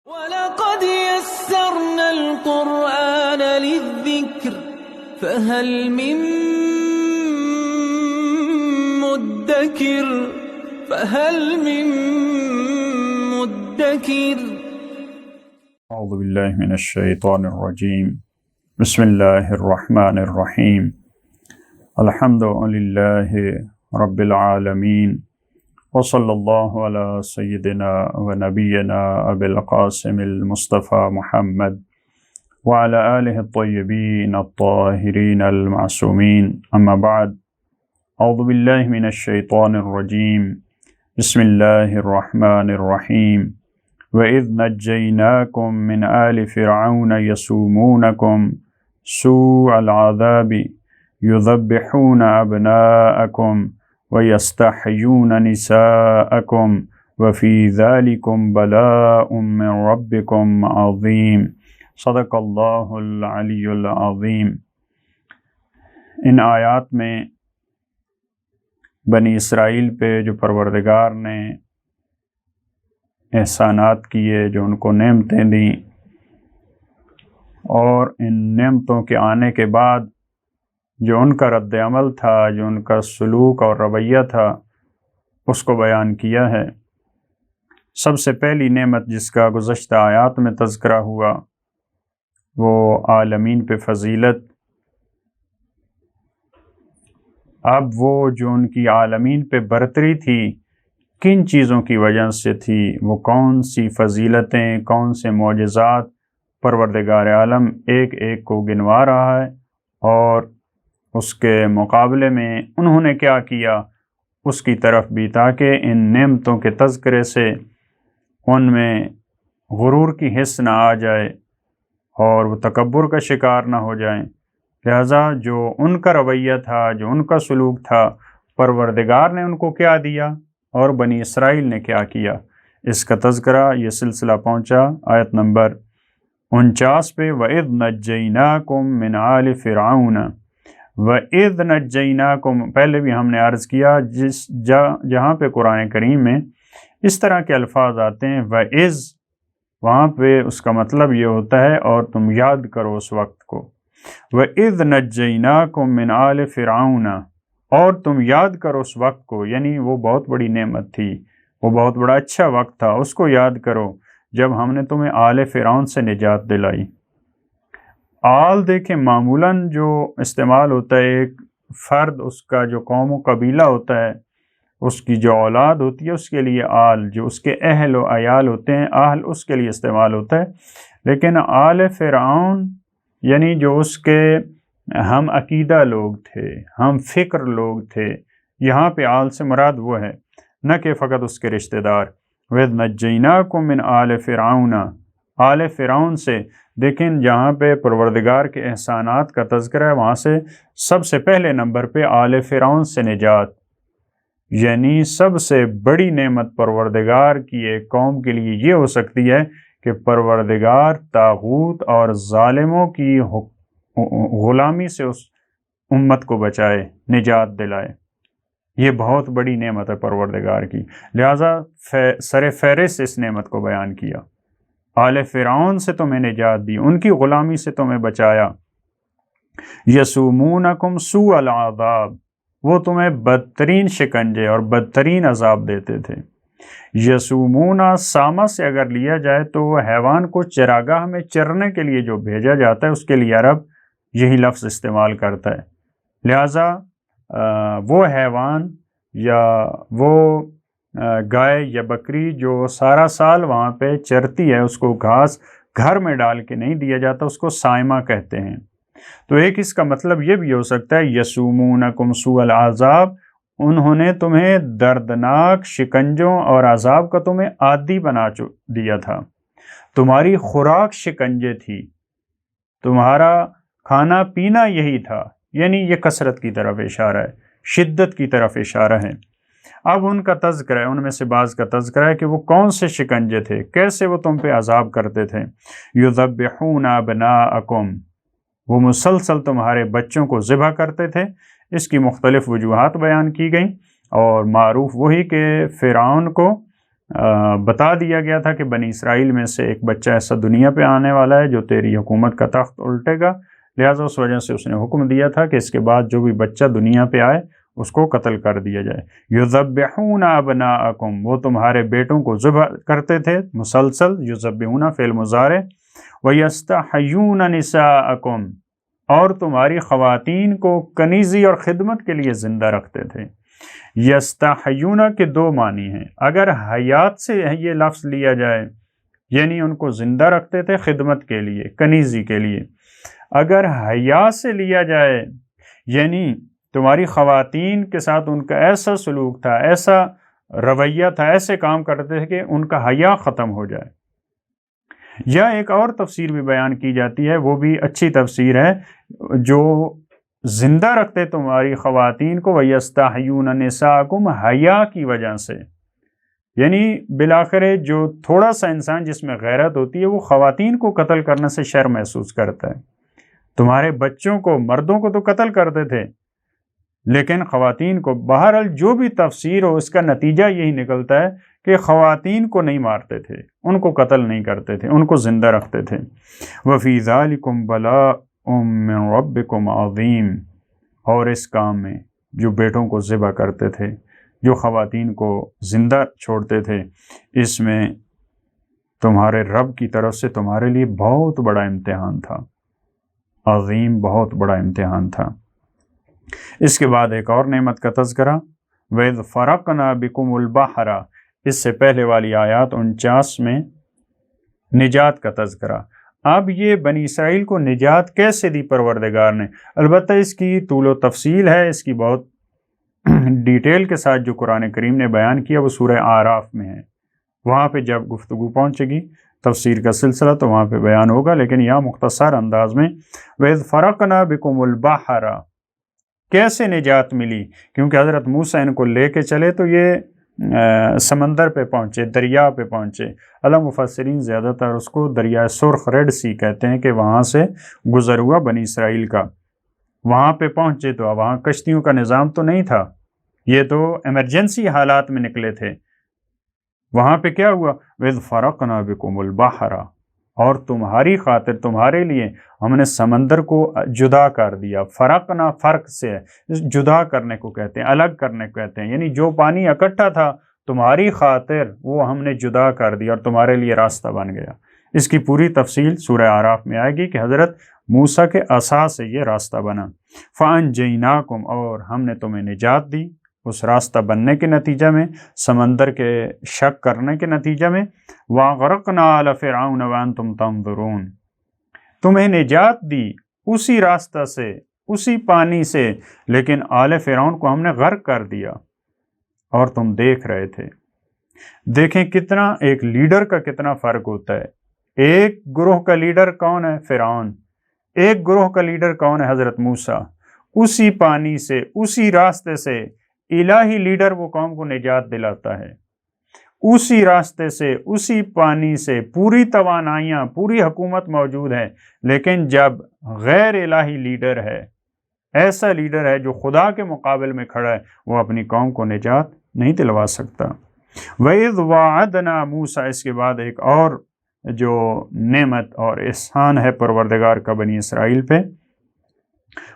وَلَقَدْ يَسَّرْنَا الْقُرْآنَ لِلذِّكْرِ فَهَلْ مِن مُدَّكِرٍ اعوذ باللہ من الشیطان الرجیم بسم اللہ الرحمن الرحیم الحمد للہ رب العالمین وصلی اللہ علی سیدنا و نبینا ابی القاسم المصطفى محمد وعلى آلہ الطیبین الطاہرین المعصومین اما بعد اعوذ باللہ من الشیطان الرجیم بسم اللہ الرحمن الرحیم وَإِذْ نَجَّيْنَاكُمْ مِنْ آلِ فِرْعَوْنَ يَسُومُونَكُمْ سُوءَ الْعَذَابِ يُذَبِّحُونَ أَبْنَاءَكُمْ وَيَسْتَحْيُونَ نِسَاءَكُمْ وَفِي ذَلِكُمْ بَلَاءٌ مِّن رَبِّكُمْ عَظِيمٌ صدق اللہ العلی العظیم۔ ان آیات میں بنی اسرائیل پہ جو پروردگار نے احسانات کیے، جو ان کو نعمتیں دیں، اور ان نعمتوں کے آنے کے بعد جو ان کا رد عمل تھا، جو ان کا سلوک اور رویہ تھا، اس کو بیان کیا ہے۔ سب سے پہلی نعمت جس کا گزشتہ آیات میں تذکرہ ہوا وہ عالمین پہ فضیلت۔ اب وہ جو ان کی عالمین پہ برتری تھی، کن چیزوں کی وجہ سے تھی، وہ کون سی فضیلتیں، کون سے معجزات پروردگار عالم ایک ایک کو گنوا رہا ہے، اور اس کے مقابلے میں انہوں نے کیا کیا اس کی طرف بھی، تاکہ ان نعمتوں کے تذکرے سے ان میں غرور کی حس نہ آ جائے اور وہ تکبر کا شکار نہ ہو جائیں۔ لہذا جو ان کا رویہ تھا، جو ان کا سلوک تھا، پروردگار نے ان کو کیا دیا اور بنی اسرائیل نے کیا کیا، اس کا تذکرہ یہ سلسلہ پہنچا آیت نمبر 49 پہ۔ وَإِذْ نَجَّيْنَاكُمْ مِنْ آلِ فِرْعَوْنَ۔ وَإِذْ نَجَّيْنَاكُمْ پہلے بھی ہم نے عرض کیا، جہاں پہ قرآن کریم میں اس طرح کے الفاظ آتے ہیں وَإِذْ، وہاں پہ اس کا مطلب یہ ہوتا ہے اور تم یاد کرو اس وقت کو۔ وَإِذْ نَجَّيْنَاكُمْ مِنْ آلِ فِرْعَوْنَ، اور تم یاد کرو اس وقت کو، یعنی وہ بہت بڑی نعمت تھی، وہ بہت بڑا اچھا وقت تھا، اس کو یاد کرو جب ہم نے تمہیں آل فرعون سے نجات دلائی۔ آل دیکھیں معمولاً جو استعمال ہوتا ہے، ایک فرد، اس کا جو قوم و قبیلہ ہوتا ہے، اس کی جو اولاد ہوتی ہے، اس کے لیے آل، جو اس کے اہل و عیال ہوتے ہیں، اہل اس کے لیے استعمال ہوتا ہے۔ لیکن آل فرعون یعنی جو اس کے ہم عقیدہ لوگ تھے، ہم فکر لوگ تھے، یہاں پہ آل سے مراد وہ ہے، نہ کہ فقط اس کے رشتہ دار۔ وَإِذْ نَجَّيْنَاكُمْ مِنْ آلِ فِرْعَوْنَ، آل فرعون سے دیکھیں جہاں پہ پروردگار کے احسانات کا تذکرہ ہے، وہاں سے سب سے پہلے نمبر پہ آل فرعون سے نجات، یعنی سب سے بڑی نعمت پروردگار کی ایک قوم کے لیے یہ ہو سکتی ہے کہ پروردگار طاغوت اور ظالموں کی غلامی سے اس امت کو بچائے، نجات دلائے۔ یہ بہت بڑی نعمت ہے پروردگار کی، لہٰذا سر فہرست اس نعمت کو بیان کیا۔ آل فرعون سے تمہیں نجات دی، ان کی غلامی سے تمہیں بچایا۔ یسومونکم سوء العذاب، وہ تمہیں بدترین شکنجے اور بدترین عذاب دیتے تھے۔ یسومونا ساما سے اگر لیا جائے تو وہ حیوان کو چراگاہ میں چرنے کے لیے جو بھیجا جاتا ہے، اس کے لیے عرب یہی لفظ استعمال کرتا ہے۔ لہٰذا وہ حیوان یا وہ گائے یا بکری جو سارا سال وہاں پہ چرتی ہے، اس کو گھاس گھر میں ڈال کے نہیں دیا جاتا، اس کو سائمہ کہتے ہیں۔ تو ایک اس کا مطلب یہ بھی ہو سکتا ہے یسومونکم سوء العذاب، انہوں نے تمہیں دردناک شکنجوں اور عذاب کا تمہیں عادی بنا دیا تھا، تمہاری خوراک شکنجے تھی، تمہارا کھانا پینا یہی تھا، یعنی یہ کثرت کی طرف اشارہ ہے، شدت کی طرف اشارہ ہے۔ اب ان کا تذکرہ ہے، ان میں سے بعض کا تذکرہ ہے کہ وہ کون سے شکنجے تھے، کیسے وہ تم پہ عذاب کرتے تھے۔ یذبحون ابناءکم، وہ مسلسل تمہارے بچوں کو ذبح کرتے تھے۔ اس کی مختلف وجوہات بیان کی گئیں، اور معروف وہی کہ فرعون کو بتا دیا گیا تھا کہ بنی اسرائیل میں سے ایک بچہ ایسا دنیا پہ آنے والا ہے جو تیری حکومت کا تخت الٹے گا، لہٰذا اس وجہ سے اس نے حکم دیا تھا کہ اس کے بعد جو بھی بچہ دنیا پہ آئے اس کو قتل کر دیا جائے۔ یذبحون ابناءکم، وہ تمہارے بیٹوں کو ذبح کرتے تھے مسلسل، یذبحون فعل مضارع، ویستحیون نساءکم، اور تمہاری خواتین کو کنیزی اور خدمت کے لیے زندہ رکھتے تھے۔ یستحیون کے دو معنی ہیں، اگر حیات سے یہ لفظ لیا جائے یعنی ان کو زندہ رکھتے تھے خدمت کے لیے، کنیزی کے لیے، اگر حیا سے لیا جائے یعنی تمہاری خواتین کے ساتھ ان کا ایسا سلوک تھا، ایسا رویہ تھا، ایسے کام کرتے تھے کہ ان کا حیا ختم ہو جائے۔ یا ایک اور تفسیر بھی بیان کی جاتی ہے، وہ بھی اچھی تفسیر ہے، جو زندہ رکھتے تمہاری خواتین کو وَيَسْتَحْيُونَ نِسَاءَكُمْ، حیا کی وجہ سے، یعنی بالآخر جو تھوڑا سا انسان جس میں غیرت ہوتی ہے وہ خواتین کو قتل کرنے سے شرم محسوس کرتا ہے۔ تمہارے بچوں کو، مردوں کو تو قتل کرتے تھے لیکن خواتین کو، بہرحال جو بھی تفسیر ہو اس کا نتیجہ یہی نکلتا ہے کہ خواتین کو نہیں مارتے تھے، ان کو قتل نہیں کرتے تھے، ان کو زندہ رکھتے تھے۔ وَفِي ذَلِكُمْ بَلَاءٌ مِّن رَبِّكُمْ عَظِيمٌ، اور اس کام میں جو بیٹوں کو ذبح کرتے تھے، جو خواتین کو زندہ چھوڑتے تھے، اس میں تمہارے رب کی طرف سے تمہارے لیے بہت بڑا امتحان تھا، عظیم، بہت بڑا امتحان تھا۔ اس کے بعد ایک اور نعمت کا تذکرہ، وَإِذْ فَرَقْنَا بِكُمُ الْبَحْرَ، اس سے پہلے والی آیات 49 میں نجات کا تذکرہ۔ اب یہ بنی اسرائیل کو نجات کیسے دی پروردگار نے؟ البتہ اس کی طول و تفصیل ہے، اس کی بہت ڈیٹیل کے ساتھ جو قرآن کریم نے بیان کیا وہ سورہ اعراف میں ہے، وہاں پہ جب گفتگو پہنچے گی تفسیر کا سلسلہ تو وہاں پہ بیان ہوگا، لیکن یہاں مختصر انداز میں وَإِذْ فَرَقْنَا بِكُمُ الْبَحْرَ، کیسے نجات ملی؟ کیونکہ حضرت موسیٰ ان کو لے کے چلے تو یہ سمندر پہ پہنچے، دریا پہ پہنچے، علم مفسرین زیادہ تر اس کو دریائے سرخ، ریڈ سی کہتے ہیں، کہ وہاں سے گزر ہوا بنی اسرائیل کا۔ وہاں پہ پہنچے تو وہاں کشتیوں کا نظام تو نہیں تھا، یہ تو ایمرجنسی حالات میں نکلے تھے۔ وہاں پہ کیا ہوا؟ وَإِذْ فَرَقْنَا بِكُمُ الْبَحْرَ، اور تمہاری خاطر، تمہارے لیے ہم نے سمندر کو جدا کر دیا۔ فرقنا فرق سے ہے، جدا کرنے کو کہتے ہیں، الگ کرنے کو کہتے ہیں، یعنی جو پانی اکٹھا تھا تمہاری خاطر وہ ہم نے جدا کر دیا اور تمہارے لیے راستہ بن گیا۔ اس کی پوری تفصیل سورہ اعراف میں آئے گی کہ حضرت موسیٰ کے عصا سے یہ راستہ بنا۔ فَأَنْجَيْنَاكُمْ، اور ہم نے تمہیں نجات دی اس راستہ بننے کے نتیجہ میں، سمندر کے شق کرنے کے نتیجہ میں۔ وَأَغْرَقْنَا آلَ فِرْعَوْنَ وَأَنْتُمْ تَنظُرُونَ، تمہیں نجات دی اسی راستہ سے، اسی پانی سے، لیکن آل فرعون کو ہم نے غرق کر دیا اور تم دیکھ رہے تھے۔ دیکھیں کتنا ایک لیڈر کا کتنا فرق ہوتا ہے۔ ایک گروہ کا لیڈر کون ہے؟ فرعون۔ ایک گروہ کا لیڈر کون ہے؟ حضرت موسیٰ۔ اسی پانی سے، اسی راستے سے الہی لیڈر وہ قوم کو نجات دلاتا ہے، اسی راستے سے، اسی پانی سے، پوری توانائیاں، پوری حکومت موجود ہے، لیکن جب غیر الہی لیڈر ہے، ایسا لیڈر ہے جو خدا کے مقابل میں کھڑا ہے، وہ اپنی قوم کو نجات نہیں دلوا سکتا۔ وَإِذْ وَعَدْنَا مُوسَىٰ، اس کے بعد ایک اور جو نعمت اور احسان ہے پروردگار کا بنی اسرائیل پہ،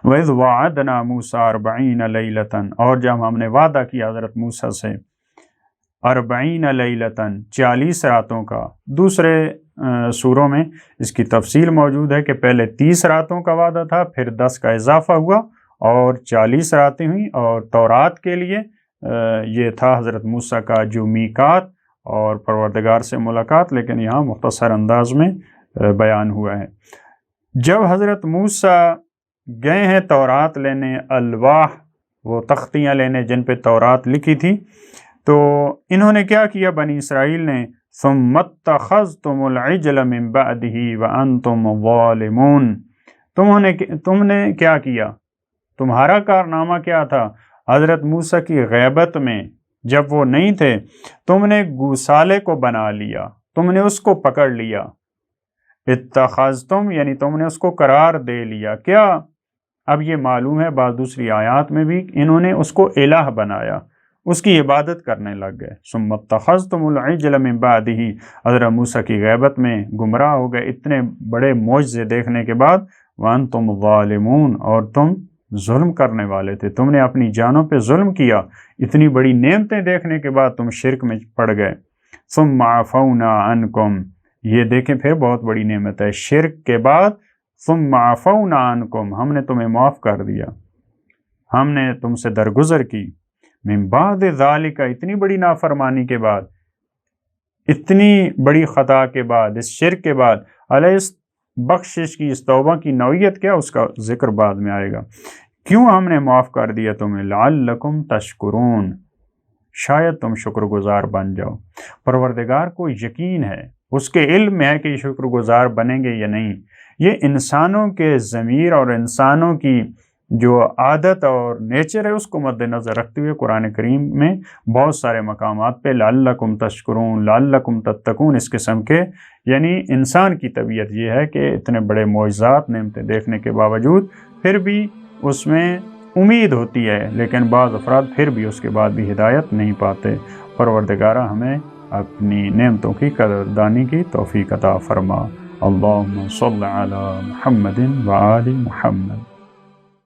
وَإِذْ وَعَدْنَا مُوسَىٰ 40 لَيْلَةً، اور جب ہم نے وعدہ کیا حضرت موسیٰ سے 40 لَيْلَةً 40 راتوں کا۔ دوسرے سوروں میں اس کی تفصیل موجود ہے کہ پہلے 30 راتوں کا وعدہ تھا، پھر 10 کا اضافہ ہوا اور 40 راتیں ہوئیں، اور تورات کے لیے یہ تھا حضرت موسیٰ کا جو میقات اور پروردگار سے ملاقات، لیکن یہاں مختصر انداز میں بیان ہوا ہے۔ جب حضرت موسیٰ گئے ہیں تورات لینے، الواح، وہ تختیاں لینے جن پہ تورات لکھی تھی، تو انہوں نے کیا کیا بنی اسرائیل نے؟ ثُمَّ اتَّخَذْتُمُ الْعِجْلَ مِن بَعْدِهِ وَأَنْتُمْ ظَالِمُونَ، تم نے کیا کیا؟ تمہارا کارنامہ کیا تھا؟ حضرت موسیٰ کی غیبت میں جب وہ نہیں تھے، تم نے گوسالے کو بنا لیا، تم نے اس کو پکڑ لیا۔ اتخذتم یعنی تم نے اس کو قرار دے لیا۔ کیا؟ اب یہ معلوم ہے بعض دوسری آیات میں بھی انہوں نے اس کو الہ بنایا، اس کی عبادت کرنے لگ گئے۔ ثم اتخذتم العجل من بعدہ، حضرت موسیٰ کی غیبت میں گمراہ ہو گئے اتنے بڑے معجزے دیکھنے کے بعد، وانتم ظالمون، اور تم ظلم کرنے والے تھے، تم نے اپنی جانوں پہ ظلم کیا، اتنی بڑی نعمتیں دیکھنے کے بعد تم شرک میں پڑ گئے۔ ثم عفونا عنکم، یہ دیکھیں پھر بہت بڑی نعمت ہے، شرک کے بعد ثم عفونا عنکم، ہم نے تمہیں معاف کر دیا، ہم نے تم سے درگزر کی، من بعد ذالک، اتنی بڑی نافرمانی کے بعد، اتنی بڑی خطا کے بعد، اس شرک کے بعد، علیہ اس بخشش کی، اس توبہ کی نوعیت کیا، اس کا ذکر بعد میں آئے گا۔ کیوں ہم نے معاف کر دیا تمہیں؟ لعلکم تشکرون، شاید تم شکر گزار بن جاؤ۔ پروردگار کو یقین ہے، اس کے علم میں ہے کہ یہ شکر گزار بنیں گے یا نہیں۔ یہ انسانوں کے ضمیر اور انسانوں کی جو عادت اور نیچر ہے اس کو مد نظر رکھتے ہوئے قرآن کریم میں بہت سارے مقامات پہ لعلکم تشکرون، لعلکم تتقون اس قسم کے، یعنی انسان کی طبیعت یہ ہے کہ اتنے بڑے معجزات نعمتیں دیکھنے کے باوجود پھر بھی اس میں امید ہوتی ہے، لیکن بعض افراد پھر بھی اس کے بعد بھی ہدایت نہیں پاتے۔ پروردگارہ ہمیں اپنی نعمتوں کی قدردانی کی توفیق عطا فرما۔ اللہم صل علی محمد وآل محمد۔